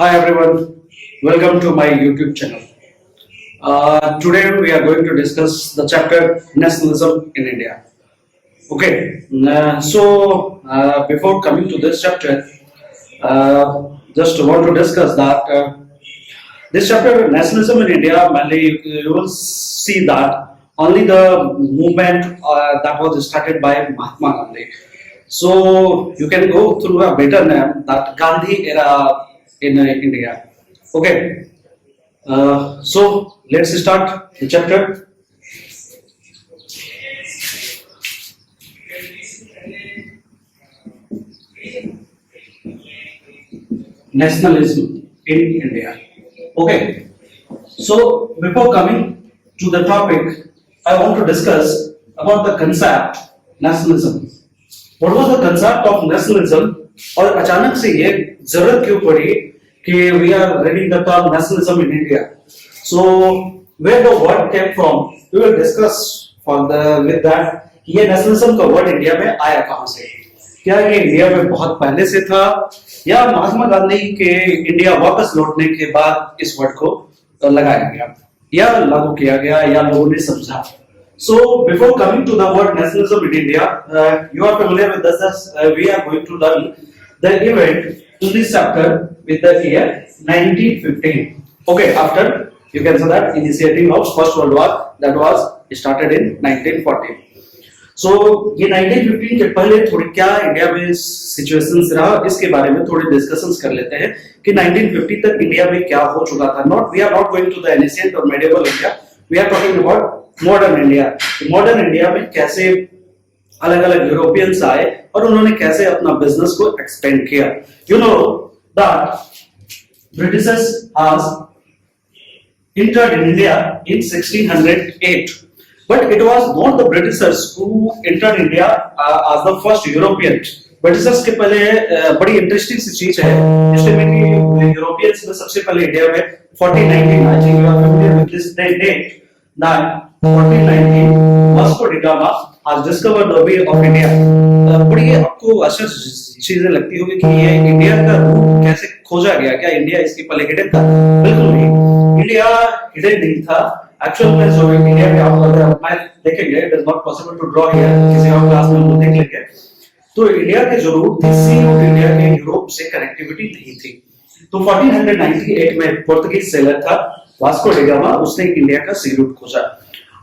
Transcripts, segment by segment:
Hi everyone, welcome to my YouTube channel. Today we are going to discuss the chapter Nationalism in India. Okay, before coming to this chapter, just want to discuss that this chapter Nationalism in India mainly you will see that only the movement that was started by Mahatma Gandhi. So you can go through a better name that Gandhi era in India. Okay, so let's start the chapter. Nationalism in India. Okay, so before coming to the topic, I want to discuss about the concept nationalism. What was the concept of nationalism? और अचानक से ये जरूरत क्यों पड़ी कि we are reading the term nationalism in India. So where the word came from, we will discuss for the with that ये nationalism का word इंडिया में आया कहाँ से? क्या ये इंडिया में बहुत पहले से था या महात्मा गांधी के इंडिया वापस लौटने के बाद इस वर्ड को लगाया गया या लागू किया गया या लोगों ने समझा? So before coming to the word nationalism in India, you are familiar with this. We are going to learn the event in this chapter with the year 1915. Okay, after you can say that initiating of First World War that was started in 1914. So ये 1915 के पहले थोड़ी क्या India में situations रहा इसके बारे में थोड़ी डिस्कशंस कर लेते हैं कि 1950 तक इंडिया में क्या हो चुका था. Not we are not going to the ancient और medieval India, we are talking about modern India. Modern India में कैसे अलग अलग यूरोपियंस आए और उन्होंने कैसे अपना बिजनेस को एक्सपेंड किया. You know that Britishers has entered in India in 1608, but it was not the Britishers who entered India as the first European. Britishers के पहले बड़ी इंटरेस्टिंग सी चीज है जिसमें कि यूरोपियंस में सबसे पहले इंडिया में 1419 I think you are familiar with this date that 1419 Vasco da Gama has discovered the way of India. बड़ी आपको आश्चर्य चीजें लगती होगी कि ये इंडिया का रूट कैसे खोजा गया, क्या इंडिया इसके पहले हिडन था? बिल्कुल नहीं, इंडिया हिडन नहीं था. एक्चुअल में जो इंडिया में आप अगर मैप देखेंगे, it is not possible to draw here, किसी और क्लास में हम देख लेंगे. तो इंडिया के जो रूट थी सी रूट इंडिया के यूरोप से कनेक्टिविटी नहीं थी. तो 1498 में पोर्तुगीज सेलर था वास्को डी गामा, उसने इंडिया का सी रूट खोजा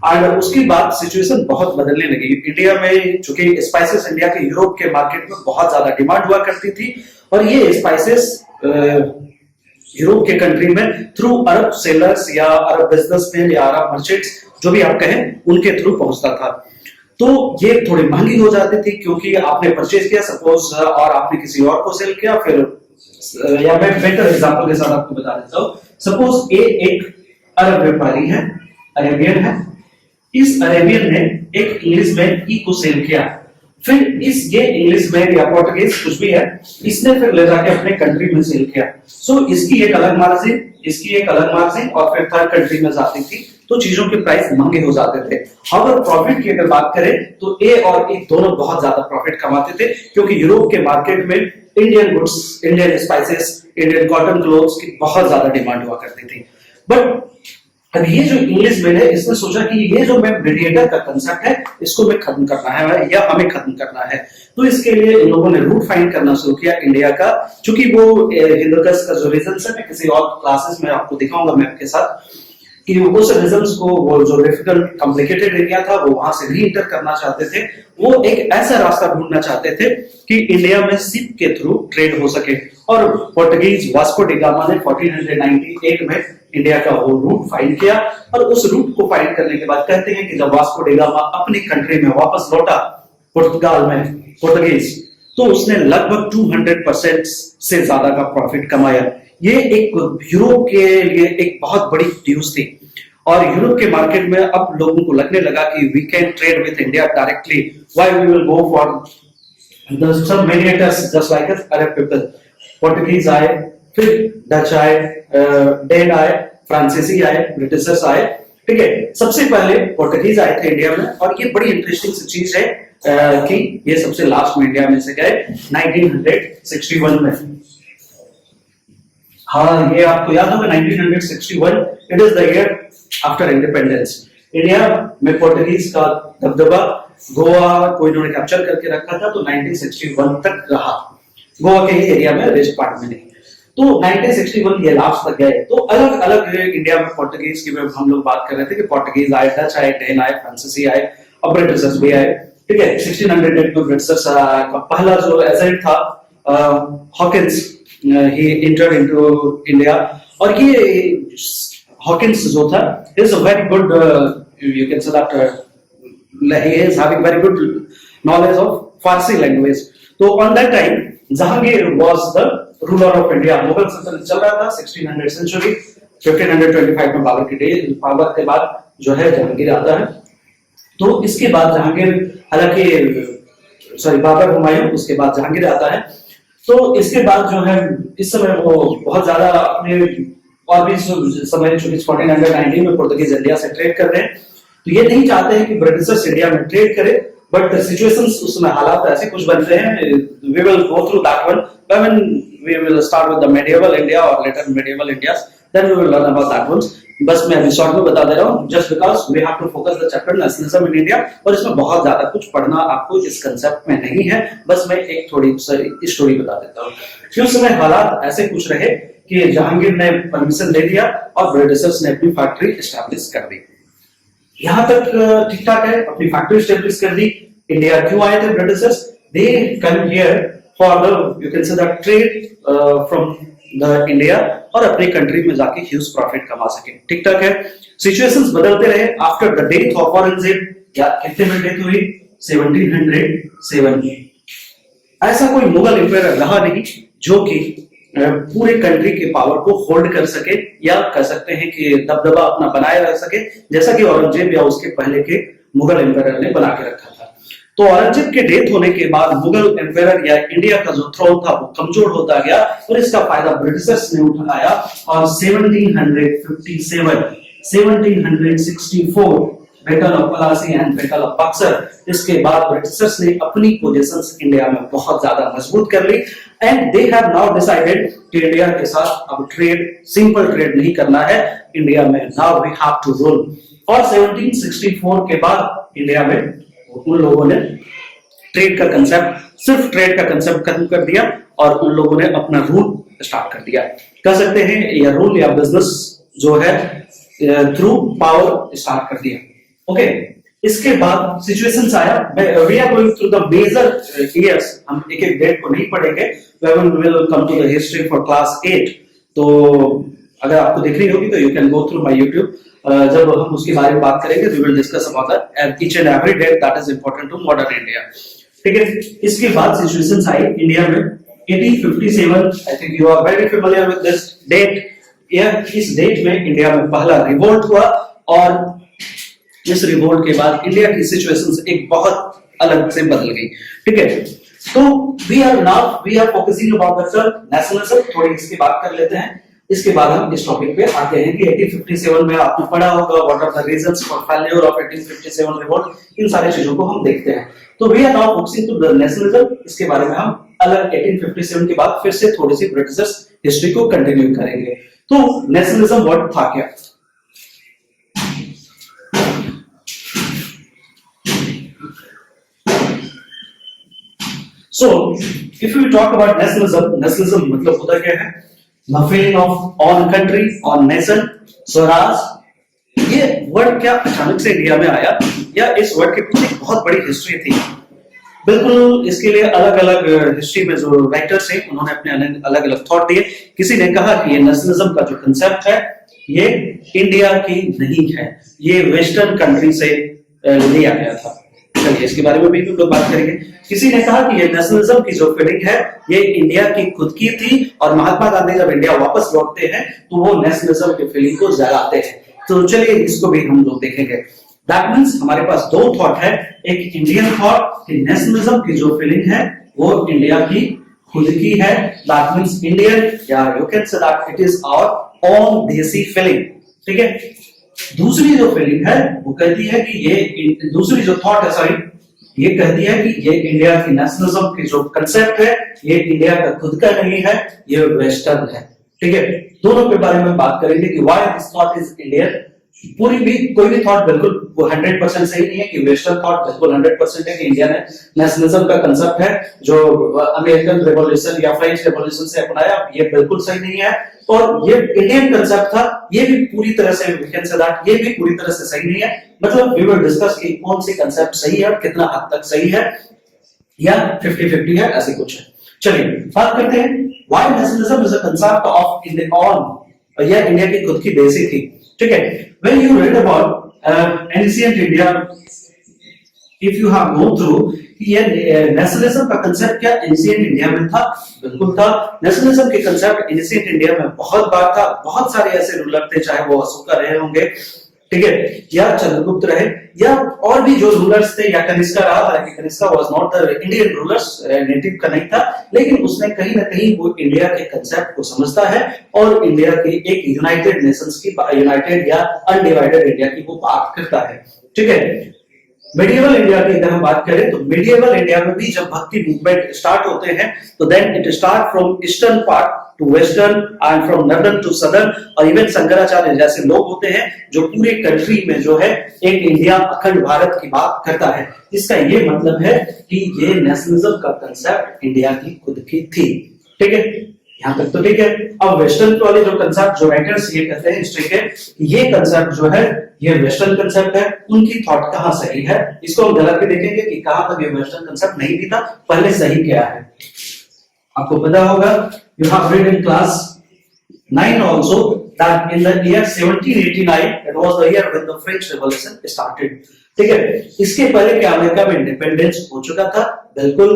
और उसके बाद सिचुएशन बहुत बदलने लगी. इंडिया में चूंकि स्पाइसेस इंडिया के यूरोप के मार्केट में बहुत ज्यादा डिमांड हुआ करती थी और ये स्पाइसेस यूरोप के कंट्री में थ्रू अरब सेलर्स या अरब बिजनेसमैन या अरब मर्चेंट्स जो भी आप कहें उनके थ्रू पहुंचता था. तो ये थोड़ी महंगी हो जाती थी क्योंकि आपने परचेज किया सपोज और आपने किसी और को सेल किया. फिर या मैं बेटर एग्जांपल के साथ आपको बता देता हूं. सपोज एक अरब व्यापारी है, अरेबियन है. इस अरेबियन ने एक इंग्लिशमैन ई को सेल किया. फिर ये इंग्लिशमैन या पोर्टुगीज कुछ भी है, इसने फिर ले जाके अपने कंट्री में सेल किया. सो इसकी एक अलग मार्जिन, इसकी एक अलग मार्जिन और फिर थर्ड कंट्री में जाती थी तो चीजों के प्राइस महंगे हो जाते थे. अगर प्रॉफिट की अगर बात करें तो ए और ई दोनों बहुत ज्यादा प्रॉफिट कमाते थे क्योंकि यूरोप के मार्केट में Indian goods, Indian spices, Indian cotton clothes की बहुत ज्यादा डिमांड हुआ करती थी. बट अब ये जो इंग्लिशमैन है इसने सोचा कि ये जो मैं मीडिएटर का कंसेप्ट है इसको मैं खत्म करना है या हमें खत्म करना है. तो इसके लिए इन लोगों ने रूट फाइंड करना शुरू किया इंडिया का. चूंकि वो हिंदुकस का जो रीजन है मैं किसी और क्लासेस में आपको दिखाऊंगा मैप के साथ कि उस रीजन्स को वो जो डिफिकल्ट कॉम्प्लिकेटेड एरिया था वो वहां से री इंटर करना चाहते थे. वो एक ऐसा रास्ता ढूंढना चाहते थे कि इंडिया में शिप के थ्रू ट्रेड हो सके. और पोर्टुगीज वास्को डी गामा ने 1498 में इंडिया का वो रूट फाइंड किया और उस रूट को फाइंड करने के बाद कहते हैं कि जब वास्को डी गामा अपनी कंट्री में वापस लौटा पुर्तगाल में पोर्टुगीज तो उसने लगभग 200% से ज्यादा का प्रॉफिट कमाया. ये एक यूरोप के लिए एक बहुत बड़ी न्यूज थी और यूरोप के मार्केट में अब लोगों को लगने लगा कि we can trade with India directly. Why we will go for the sub mediators just like us Arab people. Portuguese आए, फिर डच आए, डेन आए, फ्रांसीसी आए, ब्रिटिशर्स आए. ठीक है, सबसे पहले पोर्टुगीज आए थे इंडिया में और ये बड़ी इंटरेस्टिंग सी चीज है कि ये सबसे लास्ट में इंडिया में से गए 1961 में. हाँ, ये आपको याद होगा 1961, it is the year after independence. India में पोर्टुगीज का दबदबा गोवा को इन्होंने कैप्चर करके रखा था, तो 1961 तक रहा, गोवा के ही एरिया में, वेस्ट पार्ट में नहीं। तो 1961 ये लास्ट तक गए। तो अलग अलग इंडिया में पोर्टुगीज की हम लोग बात कर रहे थे कि पोर्टुगीज आए, डच आए, डेन आए, फ्रांसीसी आए और ब्रिटिशर्स भी आए। ठीक है, 1608 में ब्रिटिशर्स का पहला जो एजेंट था Hawkins, he entered into India, और ये हॉकिंस जो था is a very good you can say that he is having very good knowledge of Farsi language. तो on that time Jahangir was the ruler of India. Mughal सल्तनत चल रहा था 1600 century, 1525 में बाबर के बाद जो है जहांगीर आता है। तो इसके बाद जहांगीर, हालांकि सॉरी बाबर हुमायूं, उसके बाद जहांगीर आता है। तो इसके बाद जो है इस समय वो बहुत ज्यादा अपने और भी समय 1490 में पोर्तुगीज इंडिया से ट्रेड कर रहे हैं। तो ये नहीं चाहते हैं कि ब्रिटिशर्स इंडिया में ट्रेड करे, बट सिचुएशंस उसमें हालात ऐसे कुछ बन रहे हैं। We will go through that one when we will start with the medieval India और later medieval India, then we will learn about that once. बस मैं अभी शॉर्ट में बता दे रहा हूँ, just because we have to focus the chapter nationalism in India, और इसमें बहुत ज्यादा कुछ पढ़ना आपको इस कंसेप्ट में नहीं है। बस मैं एक थोड़ी स्टोरी बता देता हूँ कि उस समय हालात ऐसे कुछ रहे कि जहांगीर ने परमिशन दे दिया और ब्रिटिशर्स ने अपनी फैक्ट्री एस्टैब्लिश कर दी। यहां तक ठीक ठाक है, अपनी फैक्ट्री एस्टैब्लिश कर दी। इंडिया क्यों आए थे Britishers? They come here for the you can से the trade from the India, और अपनी कंट्री में जाके ह्यूज प्रॉफिट कमा सके। ठीक ठाक है, सिचुएशंस बदलते रहे। After the death of Aurangzeb, क्या कितने में डेथ हुई? 1707। ऐसा कोई मुगल एम्पायर रहा नहीं जो कि पूरे कंट्री के पावर को होल्ड कर सके, या कह सकते हैं कि दबदबा अपना बनाए रख सके, जैसा कि औरंगजेब या उसके पहले के मुगल एम्पायर ने बना के रखा था। तो औरंगजेब के डेथ होने के बाद मुगल एम्पायर या इंडिया का जो थ्रोन था वो कमजोर होता गया, और इसका फायदा ब्रिटिशर्स ने उठाया। और 1757, 1764 battle of Plassey and battle of Buxar, इसके बाद ब्रिटिशर्स ने अपनी पोजीशंस इंडिया में बहुत ज्यादा मजबूत कर ली, and they have now decided कि इंडिया के साथ अब ट्रेड, सिंपल ट्रेड नहीं करना है इंडिया में, now we have to rule. और 1764 के बाद इंडिया में उन लोगों ने ट्रेड का कंसेप्ट, सिर्फ ट्रेड का कंसेप्ट खत्म कर दिया, और उन लोगों ने अपना रूल स्टार्ट कर दिया। कह सकते हैं या रूल या बिजनेस जो है थ्रू पावर स्टार्ट कर दिया। ओके, इसके बाद सिचुएशंस आया। We are going through the major years, हम एक एक डेट को नहीं पढ़ेंगे, we will come to the history for class 8। तो अगर आपको दिख रही होगी तो you can go through my YouTube, जब हम उसके बारे में बात करेंगे we will discuss about that each and every date that is important to modern India. ठीक है, इसके बाद सिचुएशंस आई इंडिया में 1857। I think you are very familiar with this date. इस डेट में इंडिया में पहला रिवोल्ट हुआ, और इस रिवोल्ट के बाद इंडिया की सिचुएशंस एक बहुत अलग से बदल गई। ठीक है, तो we are focusing about the nationalism. थोड़ी इसकी बात कर लेते हैं, इसके बाद हम इस टॉपिक पे आते हैं कि 1857 में आपने पढ़ा होगा what are the reasons for failure of 1857 revolt, इन सारी चीजों को हम देखते हैं। तो we are now focusing to the nationalism, इसके बारे में हम अलग 1857 के बाद फिर से थोड़ी सी ब्रिटिशर्स हिस्ट्री को कंटिन्यू करेंगे। तो नेशनलिज्म वर्ड था क्या? So, if we talk about nationalism मतलब होता क्या है? The feeling of on country, on nation, Swaraj. ये वर्ड क्या अचानक से इंडिया में आया, या इस वर्ड के पीछे बहुत बड़ी हिस्ट्री थी? बिल्कुल, इसके लिए अलग अलग हिस्ट्री में जो राइटर्स हैं उन्होंने अपने अलग अलग थॉट दिए। किसी ने कहा कि ये नेशनलिज्म का जो कंसेप्ट है ये इंडिया की नहीं है, ये वेस्टर्न कंट्री से लिया गया था। चलिए इसके बारे में भी हम लोग बात करेंगे। किसी ने कहा कि ये नेशनलिज्म की जो फीलिंग है ये इंडिया की खुद की थी, और महात्मा गांधी जब इंडिया वापस लौटते हैं तो वो नेशनलिज्म की फीलिंग को जगाते हैं। तो चलिए इसको भी हम लोग देखेंगे। दैट मींस हमारे पास दो थॉट है, एक इंडियन थॉट कि नेशनलिज्म की जो फीलिंग है वो इंडिया की खुद की है, दैट मींस इंडियन, या you can say that it is our own desi feeling. ठीक है, दूसरी जो फीलिंग है वो कहती है कि ये, दूसरी जो थॉट है सॉरी, ये कहती है कि ये इंडिया की नेशनलिज्म की जो कंसेप्ट है ये इंडिया का खुद का नहीं है, ये वेस्टर्न है। ठीक है, दोनों के बारे में बात करेंगे कि why this thought is Indian. पूरी भी कोई भी थॉट बिल्कुल 100% सही नहीं है कि वेस्टर्न थॉट बिल्कुल 100% है कि इंडियन नेशनलिज्म का कंसेप्ट है जो अमेरिकन रेवोल्यूशन या फ्रेंच रेवोल्यूशन से अपनाया, ये बिल्कुल सही नहीं है। और ये इंडियन कंसेप्ट था, ये भी पूरी तरह से वी कैन से दैट ये भी पूरी तरह से सही नहीं है। मतलब वी विल डिस्कस कि कौन सी कंसेप्ट सही है और कितना हद तक सही है या 50-50 है, ऐसे कुछ है। चलिए बात करते हैं why nationalism is a concept of India on, यह इंडिया की खुद की देसी थी। ठीक है, when you read about ancient India, if you have gone through ये नेशनलिज्म का कंसेप्ट क्या एंशिएंट इंडिया में था, बिल्कुल था। नेशनलिज्म के कंसेप्ट एंशिएंट इंडिया में बहुत बार था, बहुत सारे ऐसे रूलर थे, चाहे वो अशोका रहे होंगे, ठीक है, या चंद्रगुप्त रहे, या और भी जो रूलर्स थे, या कनिष्का रहा, हालांकि Kanishka was not the Indian rulers, native का नहीं था, लेकिन उसने कहीं ना कहीं वो इंडिया के कंसेप्ट को समझता है और इंडिया की एक यूनाइटेड नेशंस की, यूनाइटेड या अनडिवाइडेड इंडिया की वो बात करता है। ठीक है, मेडिएवल इंडिया की अगर हम बात करें तो मेडिएवल इंडिया में भी जब भक्ति मूवमेंट स्टार्ट होते हैं तो then it start from eastern part to western and from northern to southern, और इवन शंकराचार्य जैसे लोग होते हैं जो पूरे कंट्री में जो है एक इंडिया अखंड भारत की बात करता है। इसका ये मतलब है कि ये नेशनलिज्म का कंसेप्ट इंडिया की खुद की थी। ठीक है, यहां तक तो ठीक है। अब वेस्टर्न वाले जो कंसेप्ट जो राइटर्स ये कहते हैं हिस्ट्री के, ये कंसेप्ट जो है ये वेस्टर्न कंसेप्ट है, उनकी थॉट कहां सही है, इसको हम गलत भी देखेंगे कि कहां तक ये वेस्टर्न कंसेप्ट नहीं भी था, पहले सही क्या है। आपको पता होगा, you have read in class 9 also that in the year 1789 it was the year when the French Revolution started। ठीक है, इसके पहले क्या अमेरिका में इंडिपेंडेंस हो चुका था, बिल्कुल।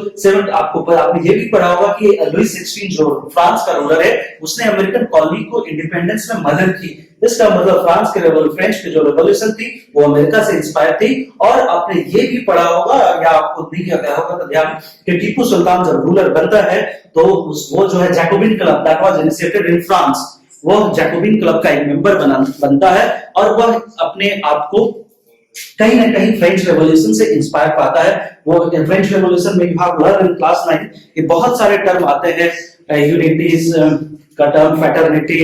आपने ये भी पढ़ा होगा कि लुइस 16 जो फ्रांस का रूलर है, उसने अमेरिकन कॉलोनी को इंडिपेंडेंस में मदद की। इसका मतलब फ्रांस के फ्रेंच की जो रेवोल्यूशन थी वो अमेरिका से इंस्पायर थी। और आपने ये भी पढ़ा होगा या आपको नहीं किया होगा तो ध्यान कि टीपू सुल्तान जब रूलर बनता है तो वो जो है Jacobin club that was initiated in France, वो जैकोबिन क्लब का एक मेंबर बनता है और वह अपने आप को कहीं ना कहीं फ्रेंच रेवोल्यूशन से इंस्पायर पाता है। वो फ्रेंच रेवोल्यूशन में you have learn in class 9 कि बहुत सारे टर्म आते हैं, यूनिटीज का टर्म, फ्रेटर्निटी,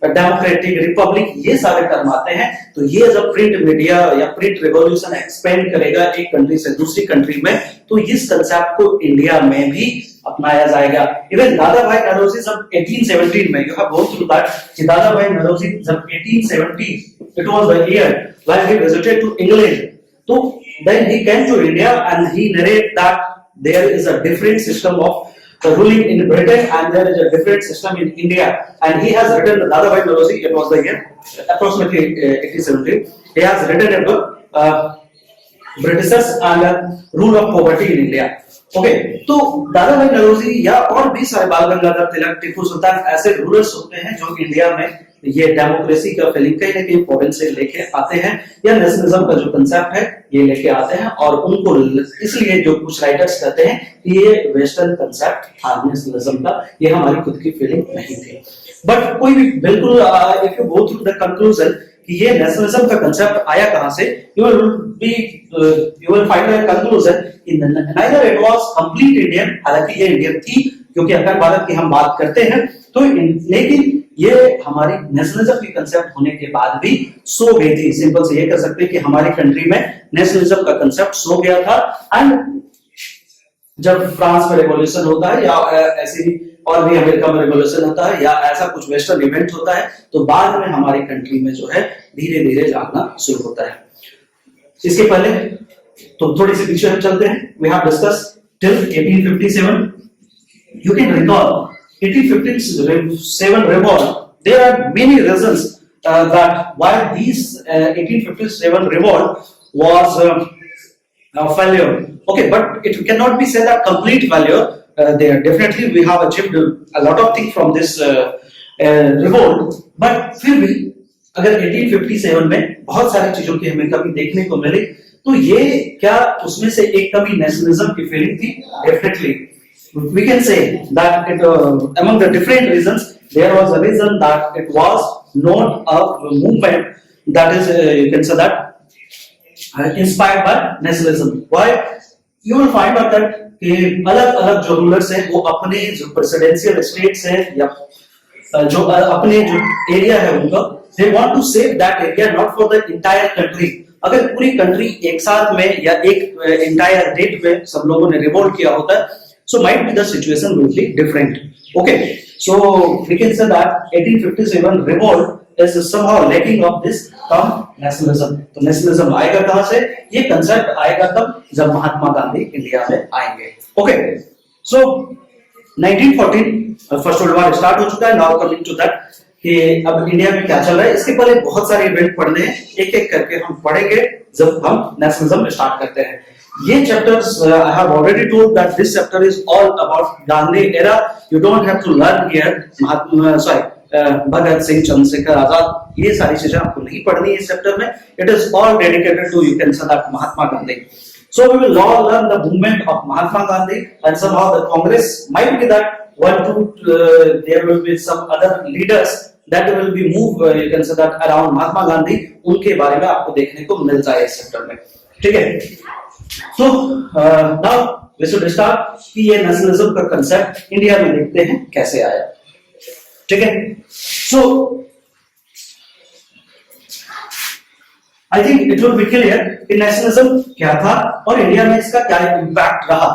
डेमोक्रेटिक, रिपब्लिक, ये सारे टर्म आते हैं। तो ये जब प्रिंट मीडिया या प्रिंट रेवोल्यूशन एक्सपेंड करेगा एक कंट्री से दूसरी कंट्री में, तो इस कंसेप्ट को इंडिया में भी अपनाया जाएगा। इवन दादा भाई नौरोजी जब 1817 में, you have gone through that, कि दादा भाई नौरोजी जब 1870 it was the year when he visited to England, तो then he came to India and he narrated that there is a different system of ruling in Britain and there is a different system in India, and he has written, Dada Bhai Naoroji, it was the year approximately 1870, he has written about Britishers and rule of poverty in India। Okay, तो दादा भाई नौरोजी या और भी सारे बाल गंगाधर तिलक, टीपू सुल्तान, ऐसे rulers होते हैं जो इंडिया में ये डेमोक्रेसी का फीलिंग कहीं ना कहीं फॉरेन से लेके आते हैं, या नेशनलिज्म का जो कंसेप्ट है ये लेके आते हैं, और उनको इसलिए जो कुछ राइटर्स कहते हैं कि ये वेस्टर्न कंसेप्ट था नेशनलिज्म का, ये हमारी खुद की फीलिंग नहीं थी। बट कोई भी बिल्कुल if you go through the conclusion कि ये नेशनलिज्म का कंसेप्ट आया कहां से, you will find a conclusion कि neither it was complete Indian, हालांकि ये इंडियन थी क्योंकि अखंड भारत की हम बात करते हैं, तो लेकिन ये हमारी नेशनलिज्म की कंसेप्ट होने के बाद भी सो गई थी। सिंपल से ये कह सकते हैं कि हमारी कंट्री में नेशनलिज्म का कंसेप्ट सो गया था, एंड जब फ्रांस में रेवोल्यूशन होता है या ऐसे ही और भी अमेरिका में रेवोल्यूशन होता है या ऐसा कुछ वेस्टर्न इवेंट होता है, तो बाद में हमारी कंट्री में जो है धीरे धीरे जागना शुरू होता है। इसके पहले तो थोड़ी सी पीछे हम चलते हैं। We have discuss till 1857। You can recall 1857 revolt. There are many reasons that why this 1857 revolt was a failure. Okay, but it cannot be said that complete failure. There definitely we have achieved a lot of things from this revolt, but फिर भी अगर 1857 में बहुत सारी चीजों की हमें कमी देखने को मिली, तो ये क्या उसमें से एक कमी नेशनलिज्म की फीलिंग थी? Definitely. We can say that it, among the different reasons, there was a reason that it was not a movement that is, you can say that inspired by nationalism. Why? You will find out that कि अलग-अलग जो rulers हैं वो अपने जो presidential states हैं या जो अपने जो एरिया है उनका, they want to save that area not for the entire country. अगर पूरी कंट्री एक साथ में या एक इंटायर डेट में सब लोगों ने रिवोल्ट किया होता है, so might be the situation will be different. Okay, so we can say that 1857 revolt is somehow lacking of this term nationalism. तो nationalism आएगा कहां से? ये concept आएगा तब जब महात्मा गांधी इंडिया में आएंगे। Okay, so 1914 first world war start हो चुका है। नाउ कमिंग टू दैट कि अब इंडिया में क्या चल रहा है, इसके पहले बहुत सारे इवेंट पढ़ने हैं, एक एक करके हम पढ़ेंगे जब हम नेशनलिज्म स्टार्ट करते हैं। ये chapters I have already told that this chapter is all about Gandhi era. You don't have to learn here Bhagat Singh, Chandrashekhar Azad, ये सारी चीजें आपको नहीं पढ़नी है इस चैप्टर में। It is all dedicated to, you can say that, Mahatma Gandhi. So we will all learn the movement of Mahatma Gandhi, and somehow the Congress might be that there will be some other leaders that will be moved, you can say that, around Mahatma Gandhi, उनके बारे में आपको देखने को मिल जाए इस sector में, ठीक है। So now we should start कि ये नेशनलिज्म का कंसेप्ट इंडिया में देखते हैं कैसे आया, ठीक है। So I think it will be clear कि नेशनलिज्म क्या था और इंडिया में इसका क्या इम्पैक्ट रहा।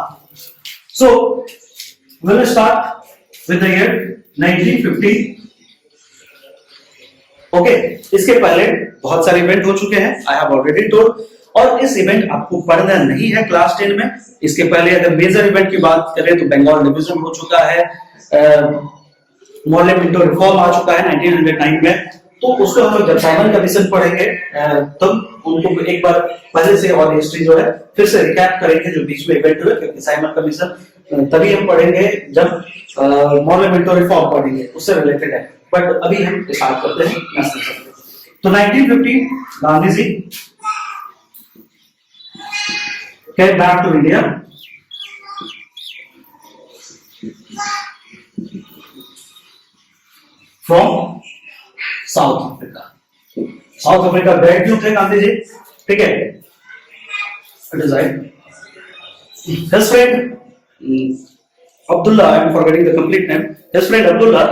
So we will start with the year 1950। Okay, इसके पहले बहुत सारे इवेंट हो चुके हैं, आई हैव ऑलरेडी टोल्ड, और इस इवेंट आपको पढ़ना नहीं है क्लास 10 में। इसके पहले अगर मेजर इवेंट की बात करें तो बंगाल डिवीजन हो चुका है, मॉडल मिंटो रिफॉर्म आ चुका है 1909 में। तो उसको हम लोग जब साइमन कमीशन पढ़ेंगे तब उनको एक बार पहले से और हिस्ट्री जो है फिर से रिकैप करेंगे जो बीच में इवेंट हुए, क्योंकि साइमन कमीशन तभी हम पढ़ेंगे जब मॉडल मिंटो रिफॉर्म पढ़ेंगे, उससे रिलेटेड है। बट अभी हम स्टार्ट करते हैं नेशनलिज्म। तो 1950 Gandhi ji came back to India from South Africa. South Africa गए क्यों थे गांधी जी, ठीक है। It is right, his friend Abdullah, I am forgetting the complete name, his friend Abdullah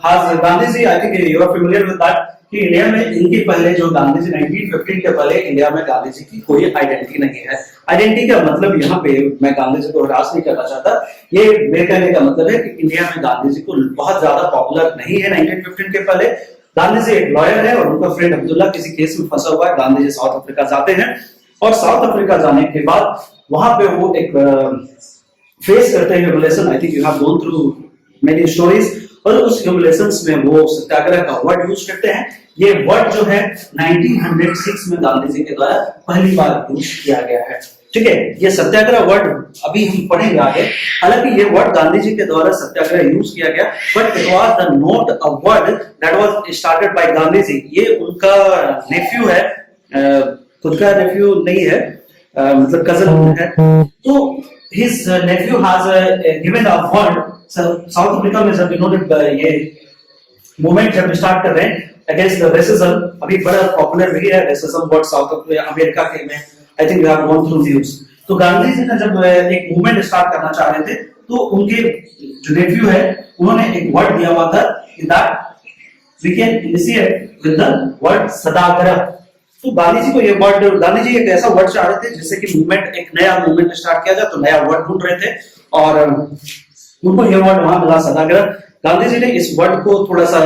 has, Gandhi ji, I think you are familiar with that, कि इंडिया में इनके पहले जो गांधी जी 1915 के पहले इंडिया में गांधी जी की कोई आइडेंटिटी नहीं है। आइडेंटिटी का मतलब यहाँ पे मैं गांधी जी को हरास नहीं करना चाहता, ये मेरे कहने का मतलब है कि इंडिया में गांधी जी को बहुत ज्यादा पॉपुलर नहीं है 1915 के पहले। गांधी जी एक लॉयर है और उनका फ्रेंड अब्दुल्ला किसी केस में फंसा हुआ है। गांधी जी साउथ अफ्रीका जाते हैं और साउथ अफ्रीका जाने के बाद वहां पे वो एक फेस करते हैं humiliation. I think you have gone through many stories, और उस ह्यूमिलिएशंस में वो सत्याग्रह का वर्ड यूज करते हैं। ये वर्ड जो है 1906 में गांधी जी के द्वारा पहली बार यूज किया गया है, ठीक है। ये सत्याग्रह वर्ड अभी हम पढ़ेंगे आगे। हालांकि ये वर्ड गांधी जी के द्वारा सत्याग्रह यूज किया गया, but it was the not a word that was started by Gandhi ji. ये उनका नेफ्यू है, खुद का नेफ्यू नहीं है, मतलब कजन है। तो his Neiphiu has given a word. South Africa में जब इन्होंने ये मूवमेंट जब स्टार्ट कर रहे हैं अगेंस्ट द रेसिज्म, अभी बड़ा पॉपुलर भी है रेसिज्म वर्ड साउथ अमेरिका के में, I think we have gone through news. तो गांधी जी ने जब एक मूवमेंट स्टार्ट करना चाह रहे थे तो उनके जो नेफ्यू है उन्होंने एक वर्ड दिया हुआ था that we can initiate with the word satyagraha. तो गांधी जी को ये वर्ड, गांधी जी एक ऐसा वर्ड चाह रहे थे जिससे कि मूवमेंट, एक नया मूवमेंट स्टार्ट किया जाए, तो नया वर्ड ढूंढ रहे थे और उनको ये वर्ड वहां मिला सत्याग्रह। गांधी जी ने इस वर्ड को थोड़ा सा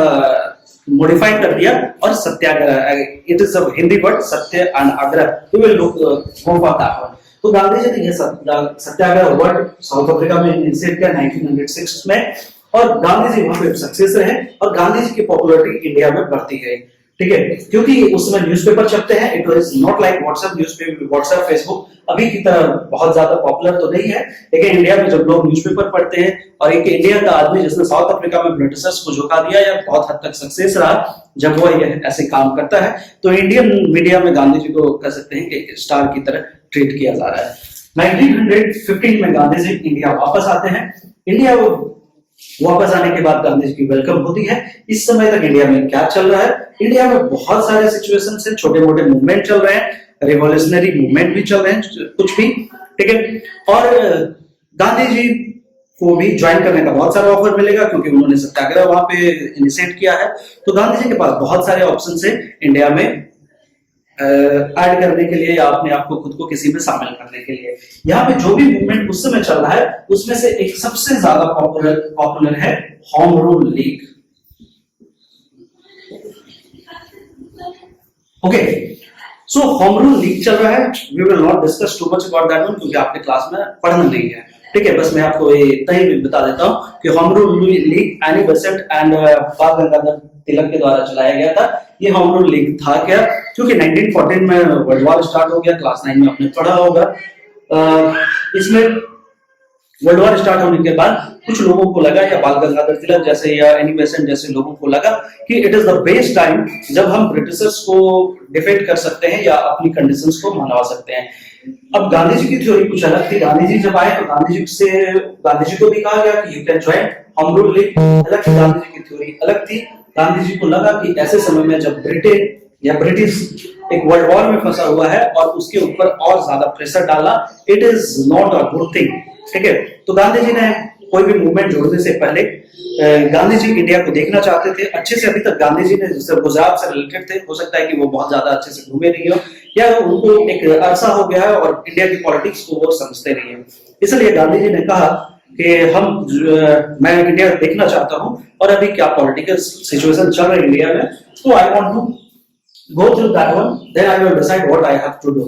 मॉडिफाई कर दिया और satyagraha, it is a Hindi word satya and agraha, we will look go for that one. तो गांधी जी ने ये सत्याग्रह वर्ड साउथ अफ्रीका में इनिशिएट किया 1906 में, और गांधी जी वहां पे सक्सेस रहे और गांधी जी की पॉपुलैरिटी इंडिया में बढ़ती गई, ठीक है। क्योंकि उसमें न्यूज़पेपर छपते हैं, it was not like WhatsApp, newspaper, WhatsApp, Facebook अभी की तरह बहुत ज्यादा पॉपुलर तो नहीं है, लेकिन इंडिया में जब लोग न्यूज़पेपर पढ़ते हैं, और एक इंडिया का आदमी जिसने साउथ अफ्रीका में ब्रिटिशर्स को झुका दिया या बहुत हद तक सक्सेस रहा जब वो ये ऐसे काम करता है, तो इंडियन मीडिया में गांधी जी को कह सकते हैं कि स्टार की तरह ट्रीट किया जा रहा है। 1915 में गांधी जी इंडिया वापस आते हैं। इंडिया वापस आने के बाद गांधी जी की वेलकम होती है। इस समय तक इंडिया में क्या चल रहा है, इंडिया में बहुत सारे सिचुएशन से छोटे मोटे मूवमेंट चल रहे हैं, रिवॉल्यूशनरी मूवमेंट भी चल रहे हैं कुछ भी, ठीक है। और गांधी जी को भी ज्वाइन करने का बहुत सारा ऑफर मिलेगा, क्योंकि उन्होंने सत्याग्रह वहां पे इनिशिएट किया है। तो गांधी जी के पास बहुत सारे ऑप्शन है इंडिया में ऐड करने के लिए या अपने आप को खुद को किसी में शामिल करने के लिए। यहाँ पे जो भी मूवमेंट उस समय चल रहा है उसमें से एक सबसे ज्यादा पॉपुलर है home rule league. Okay, so home rule league चल रहा है। We will not discuss too much about that one, क्योंकि आपके क्लास में पढ़ना नहीं है, ठीक है। बस मैं आपको ये इतना ही बता देता हूँ कि home rule league Annie Besant and बाल गंगाधर तिलक के द्वारा चलाया गया था। ये होम रूल लीग था क्या? क्योंकि 1914 में वर्ल्ड वॉर स्टार्ट हो गया, क्लास 9 में आपने पढ़ा होगा। इसमें वर्ल्ड वॉर स्टार्ट होने के बाद कुछ लोगों को लगा, या बाल गंगाधर तिलक जैसे या एनी बेसेंट जैसे लोगों को लगा कि it is the best time जब हम ब्रिटिशर्स को डिफेंड कर सकते हैं या अपनी कंडीशंस को मनवा सकते हैं। अब गांधी जी की थ्योरी कुछ अलग थी। गांधी जी जब आए तो गांधी जी को भी कहा गया कि you can join home rule league. हालांकि गांधी जी की थ्योरी अलग थी। गांधी जी को लगा कि ऐसे समय में जब ब्रिटेन या ब्रिटिश एक वर्ल्ड वॉर में फंसा हुआ है और उसके ऊपर और ज्यादा प्रेशर डालना, it is not a good thing, ठीक है। तो गांधी जी ने कोई भी मूवमेंट जोड़ने से पहले गांधी जी इंडिया को देखना चाहते थे अच्छे से। अभी तक गांधी जी ने जैसे गुजरात से रिलेटेड थे, हो सकता है कि वो बहुत ज्यादा अच्छे से घूमे नहीं हो, या उनको एक अरसा हो गया है और इंडिया की पॉलिटिक्स को वो समझते नहीं है। इसलिए गांधी जी ने कहा कि मैं इंडिया देखना चाहता हूं और अभी क्या पॉलिटिकल सिचुएशन चल रही है इंडिया में, तो I want to go through that one, then I will decide what I have to do।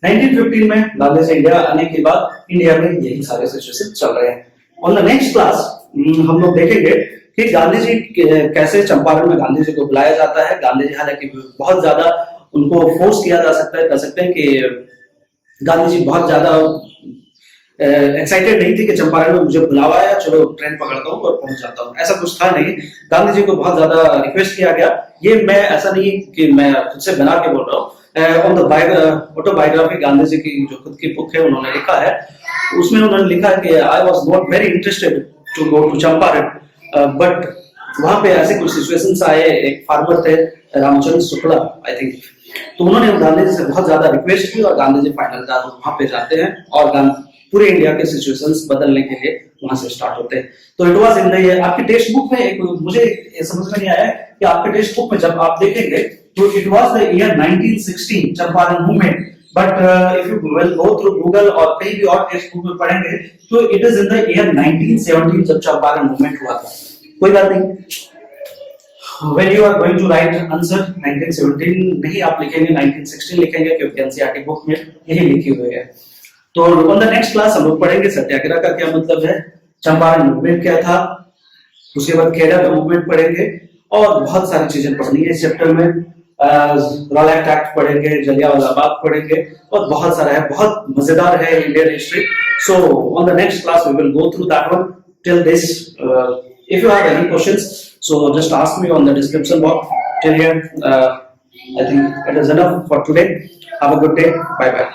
1915 में गांधी जी इंडिया आने के बाद इंडिया में यही सारे सिचुएशन चल रहे हैं। ऑन द नेक्स्ट क्लास हम लोग देखेंगे कि गांधी जी कैसे चंपारण में गांधी जी को बुलाया जाता है। गांधी जी हालांकि बहुत ज्यादा उनको फोर्स किया जा सकता है, कर सकते हैं कि गांधी जी बहुत ज्यादा एक्साइटेड नहीं थी कि चंपारण में मुझे बुलावा है, चलो ट्रेन पकड़ता हूँ और पहुंच जाता हूँ, ऐसा कुछ था नहीं। गांधी जी को बहुत ज्यादा रिक्वेस्ट किया गया। ये मैं ऐसा नहीं कि मैं खुद से बना के बोल रहा हूँ। On the autobiography Gandhi ji की जो खुद की बुक है उन्होंने लिखा है, उसमें उन्होंने लिखा कि I was not very interested to go to Champaran, but वहां पे ऐसे कुछ सिचुएशंस आए। एक फार्मर थे रामचंद्र शुक्ला आई थिंक, तो उन्होंने गांधी जी से बहुत ज्यादा रिक्वेस्ट की और गांधी जी फाइनल वहां पे जाते हैं और पूरे इंडिया के सिचुएशंस बदलने के लिए वहां से स्टार्ट होते हैं। तो इट वाज इन द आपकी टेक्स्ट बुक में एक मुझे समझ में नहीं आया कि आपके टेक्स्ट बुक में जब आप देखेंगे तो it was the year 1916 Champaran movement, but if you will go through Google और कहीं भी और टेक्स्ट बुक में पढ़ेंगे तो it is in the year 1917 जब चंपारण मूवमेंट हुआ था। कोई बात नहीं, when you are going to write answer 1917 नहीं आप लिखेंगे 1916 लिखेंगे, क्योंकि एनसीईआरटी बुक में यही लिखी हुई है। तो ऑन द नेक्स्ट क्लास हम लोग पढ़ेंगे सत्याग्रह का क्या मतलब है, चंपारण मूवमेंट क्या था, उसके बाद खेड़ा का मूवमेंट पढ़ेंगे और बहुत सारी चीजें पढ़नी है इस चैप्टर में। रॉलेट एक्ट पढ़ेंगे, जलियांवाला बाग पढ़ेंगे और बहुत सारा है, बहुत मजेदार है Indian history. So on the next class we will go through that one. Till this if you have any questions, so just ask me on the description box. Till here I think it is enough for today. Have a good day. Bye bye.